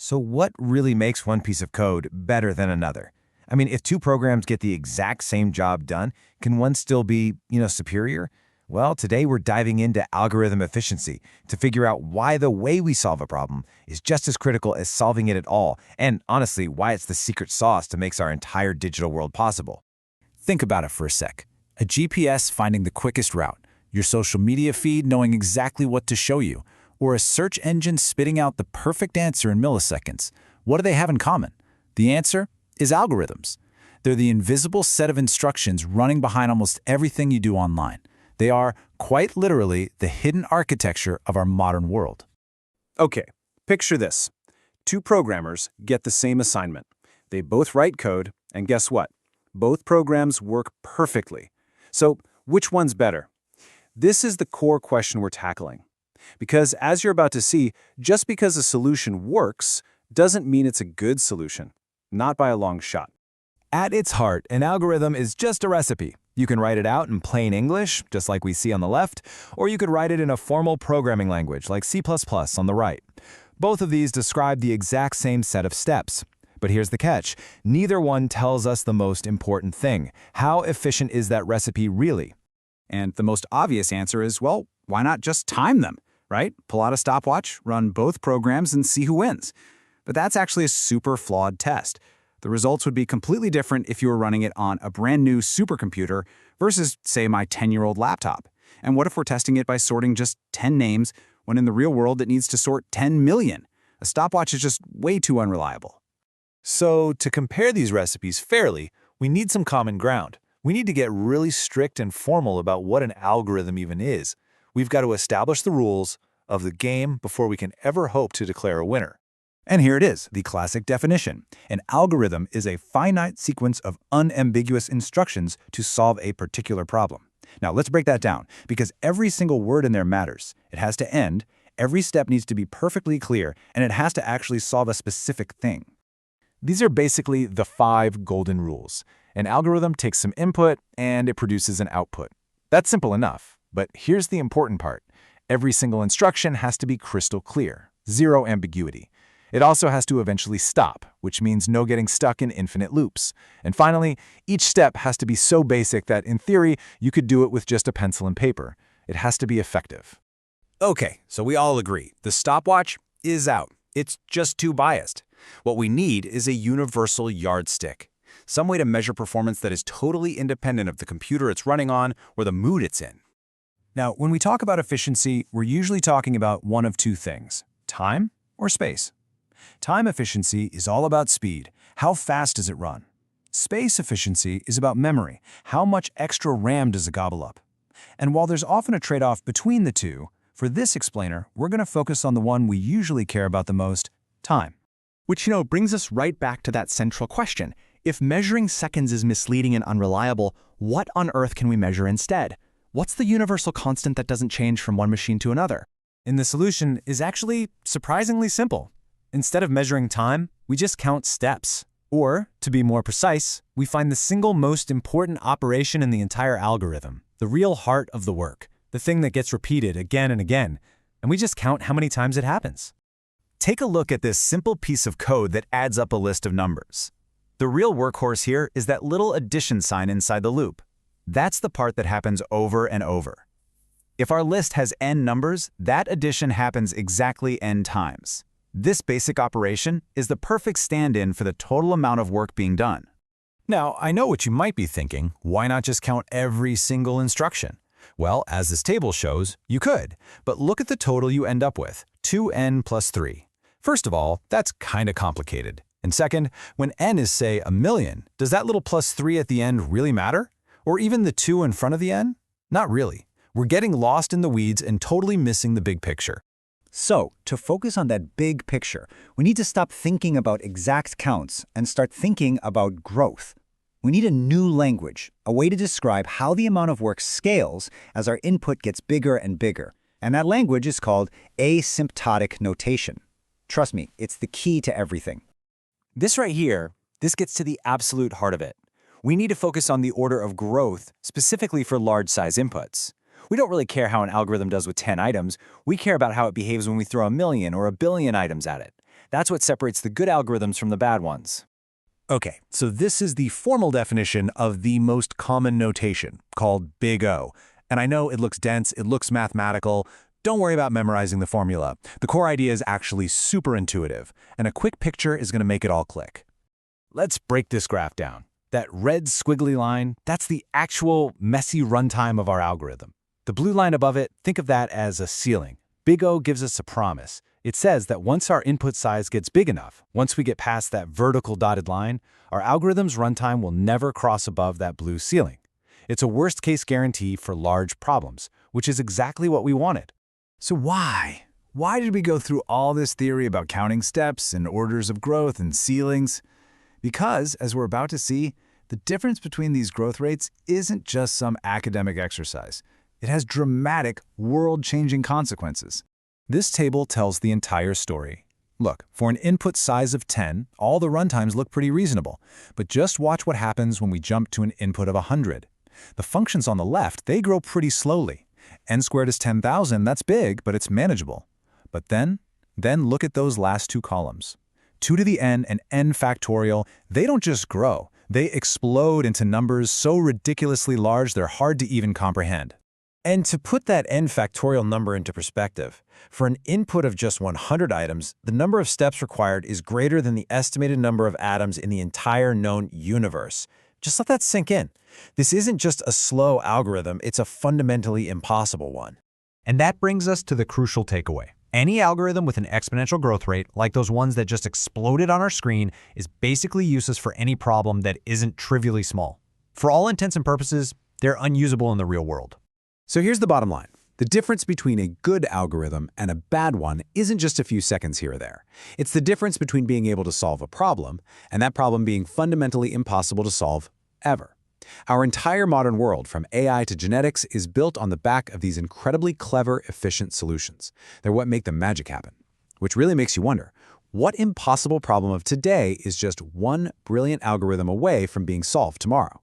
So what really makes one piece of code better than another? I mean, if two programs get the exact same job done, can one still be, superior? Well, today we're diving into algorithm efficiency to figure out why the way we solve a problem is just as critical as solving it at all, and honestly, why it's the secret sauce that makes our entire digital world possible. Think about it for a sec. A GPS finding the quickest route, your social media feed knowing exactly what to show you, or a search engine spitting out the perfect answer in milliseconds. What do they have in common? The answer is algorithms. They're the invisible set of instructions running behind almost everything you do online. They are, quite literally, the hidden architecture of our modern world. Okay, picture this. Two programmers get the same assignment. They both write code, and guess what? Both programs work perfectly. So, which one's better? This is the core question we're tackling. Because as you're about to see, just because a solution works doesn't mean it's a good solution. Not by a long shot. At its heart, an algorithm is just a recipe. You can write it out in plain English, just like we see on the left, or you could write it in a formal programming language like C++ on the right. Both of these describe the exact same set of steps. But here's the catch. Neither one tells us the most important thing. How efficient is that recipe really? And the most obvious answer is, well, why not just time them, right? Pull out a stopwatch, run both programs, and see who wins. But that's actually a super flawed test. The results would be completely different if you were running it on a brand new supercomputer versus, say, my 10-year-old laptop. And what if we're testing it by sorting just 10 names when in the real world it needs to sort 10 million? A stopwatch is just way too unreliable. So to compare these recipes fairly, we need some common ground. We need to get really strict and formal about what an algorithm even is. We've got to establish the rules of the game before we can ever hope to declare a winner. And here it is, the classic definition. An algorithm is a finite sequence of unambiguous instructions to solve a particular problem. Now, let's break that down, because every single word in there matters. It has to end, every step needs to be perfectly clear, and it has to actually solve a specific thing. These are basically the 5 golden rules. An algorithm takes some input, and it produces an output. That's simple enough, but here's the important part. Every single instruction has to be crystal clear, zero ambiguity. It also has to eventually stop, which means no getting stuck in infinite loops. And finally, each step has to be so basic that, in theory, you could do it with just a pencil and paper. It has to be effective. Okay, so we all agree. The stopwatch is out. It's just too biased. What we need is a universal yardstick. Some way to measure performance that is totally independent of the computer it's running on or the mood it's in. Now, when we talk about efficiency, we're usually talking about one of two things: time or space. Time efficiency is all about speed. How fast does it run? Space efficiency is about memory. How much extra RAM does it gobble up? And while there's often a trade-off between the two, for this explainer, we're going to focus on the one we usually care about the most: time. Which, brings us right back to that central question. If measuring seconds is misleading and unreliable, what on earth can we measure instead? What's the universal constant that doesn't change from one machine to another? And the solution is actually surprisingly simple. Instead of measuring time, we just count steps. Or, to be more precise, we find the single most important operation in the entire algorithm, the real heart of the work, the thing that gets repeated again and again, and we just count how many times it happens. Take a look at this simple piece of code that adds up a list of numbers. The real workhorse here is that little addition sign inside the loop. That's the part that happens over and over. If our list has n numbers, that addition happens exactly n times. This basic operation is the perfect stand-in for the total amount of work being done. Now, I know what you might be thinking. Why not just count every single instruction? Well, as this table shows, you could. But look at the total you end up with, 2n plus 3. First of all, that's kind of complicated. And second, when n is, say, 1,000,000, does that little plus 3 at the end really matter? Or even the 2 in front of the n? Not really. We're getting lost in the weeds and totally missing the big picture. So, to focus on that big picture, we need to stop thinking about exact counts and start thinking about growth. We need a new language, a way to describe how the amount of work scales as our input gets bigger and bigger. And that language is called asymptotic notation. Trust me, it's the key to everything. This right here, this gets to the absolute heart of it. We need to focus on the order of growth, specifically for large-size inputs. We don't really care how an algorithm does with 10 items. We care about how it behaves when we throw 1,000,000 or 1,000,000,000 items at it. That's what separates the good algorithms from the bad ones. Okay, so this is the formal definition of the most common notation, called Big O. And I know it looks dense, it looks mathematical. Don't worry about memorizing the formula. The core idea is actually super intuitive, and a quick picture is going to make it all click. Let's break this graph down. That red squiggly line, that's the actual messy runtime of our algorithm. The blue line above it, think of that as a ceiling. Big O gives us a promise. It says that once our input size gets big enough, once we get past that vertical dotted line, our algorithm's runtime will never cross above that blue ceiling. It's a worst-case guarantee for large problems, which is exactly what we wanted. So why? Why did we go through all this theory about counting steps and orders of growth and ceilings? Because, as we're about to see, the difference between these growth rates isn't just some academic exercise. It has dramatic, world-changing consequences. This table tells the entire story. Look, for an input size of 10, all the runtimes look pretty reasonable. But just watch what happens when we jump to an input of 100. The functions on the left, they grow pretty slowly. N squared is 10,000, that's big, but it's manageable. But then look at those last two columns. 2 to the n and n factorial, they don't just grow. They explode into numbers so ridiculously large they're hard to even comprehend. And to put that n factorial number into perspective, for an input of just 100 items, the number of steps required is greater than the estimated number of atoms in the entire known universe. Just let that sink in. This isn't just a slow algorithm, it's a fundamentally impossible one. And that brings us to the crucial takeaway. Any algorithm with an exponential growth rate, like those ones that just exploded on our screen, is basically useless for any problem that isn't trivially small. For all intents and purposes, they're unusable in the real world. So here's the bottom line. The difference between a good algorithm and a bad one isn't just a few seconds here or there. It's the difference between being able to solve a problem and that problem being fundamentally impossible to solve ever. Our entire modern world, from AI to genetics, is built on the back of these incredibly clever, efficient solutions. They're what make the magic happen. Which really makes you wonder, what impossible problem of today is just one brilliant algorithm away from being solved tomorrow?